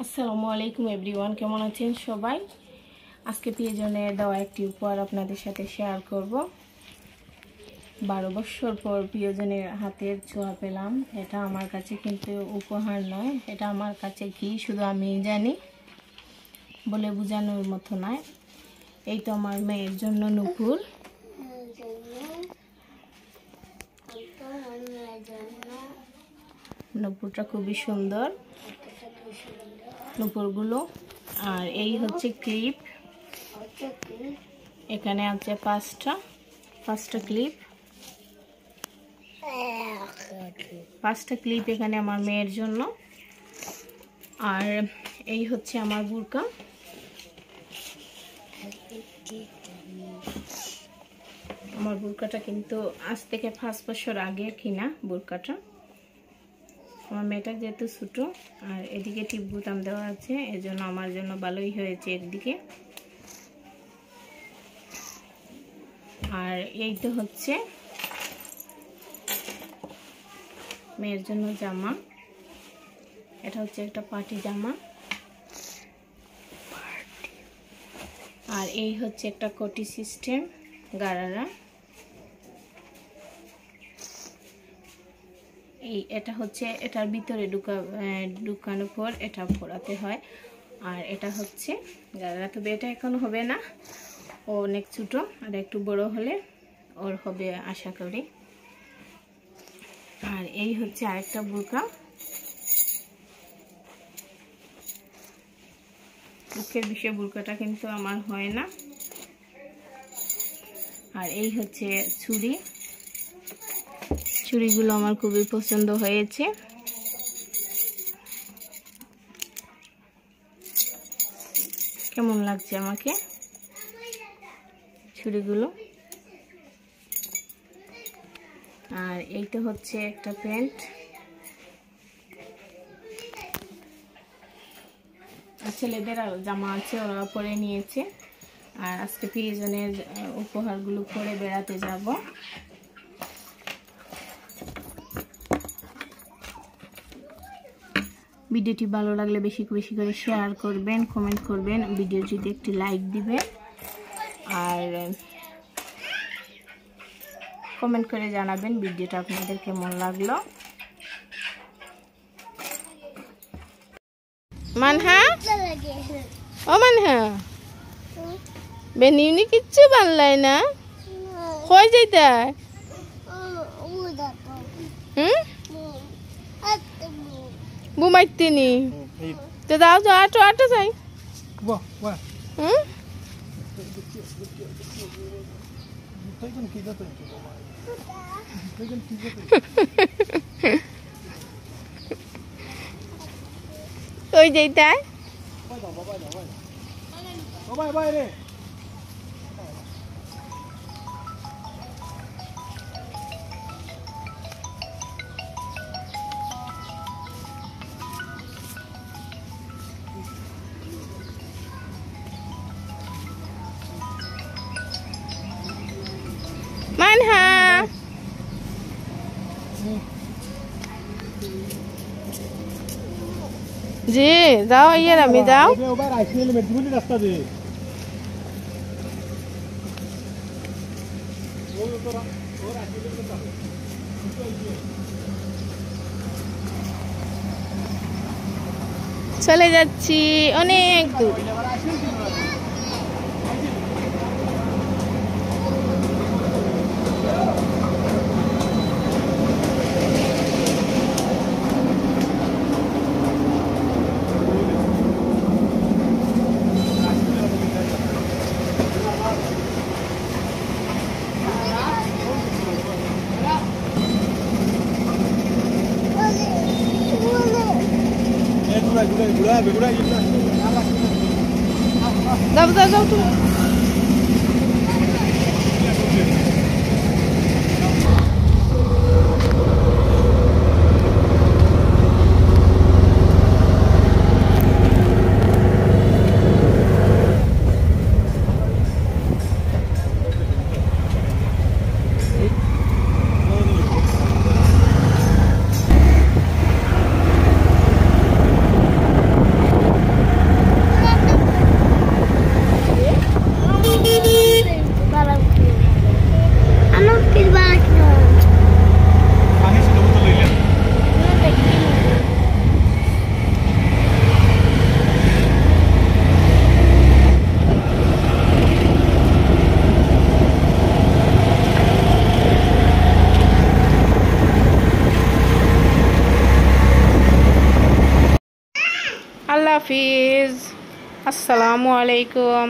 আসসালামু আলাইকুম এভরিওয়ান, কেমন আছেন সবাই? আজকে প্রিয়জনের দেওয়া একটি উপহার আপনাদের সাথে শেয়ার করব। 12 বছর পর প্রিয়জনের হাতের ছোঁয়া পেলাম। এটা আমার কাছে কিন্তু উপহার নয়, এটা আমার কাছে কি শুধু আমি জানি, বলে বোঝানোর মতো নয়। এই তো আমার মেয়ের জন্য নূপুর। নূপুরটা খুবই সুন্দর, নূপুরগুলো। আর এই হচ্ছে ক্লিপ, এখানে আছে পাঁচটা ক্লিপ এখানে আমার মেয়ের জন্য। আর এই হচ্ছে আমার বুরকা। আমার বুরকাটা কিন্তু আজ থেকে 5 বছর আগে কিনা বুরকাটা। আমার মেয়েটা যেহেতু ছোটো, আর এদিকে টিপ বুতাম দেওয়া আছে, এজন্য আমার জন্য ভালোই হয়েছে একদিকে। আর এই তো হচ্ছে মেয়ের জন্য জামা। এটা হচ্ছে একটা পার্টি জামা। আর এই হচ্ছে একটা কোটি সিস্টেম গারারা। এটা হচ্ছে এটার ভিতরে ঢুকানোর পর এটা পরাতে হয়। আর এটা হচ্ছে গারারা, তবে এটা এখন হবে না, ও অনেক ছোটো, আর একটু বড় হলে ওর হবে আশা করি। আর এই হচ্ছে আরেকটা বুরকা। বুকের বিষয়ে বুরকাটা কিন্তু আমার হয় না। আর এই হচ্ছে চুড়িগুলো আমার খুবই পছন্দ হয়েছে। কেমন লাগছে আমাকে চুড়িগুলো? আর এইটা হচ্ছে একটা প্যান্ট। ছেলেদের আর জামা আছে, ওরা পরে নিয়েছে। আর আজকে প্রিয়জনের উপহারগুলো পরে বেড়াতে যাব। ভিডিওটি ভালো লাগলে বেশি বেশি করে শেয়ার করবেন, কমেন্ট করবেন, ভিডিওটিতে একটি লাইক দিবেন। আর কমেন্ট করে জানাবেন ভিডিওটা আপনাদের কেমন লাগলো। মানহা, ও মানহা, বেনিউনি কিচ্ছু বানলাই না, কই যাইতা? বুমাইতে নি তো দাও তো, আটো যাই। কই যাইতা? মানহা, জি যাও, ইয়ে আমি যাও। চলে যাচ্ছি অনেক দূর। যাও তুমি। হাফিজ। আসসালামু আলাইকুম।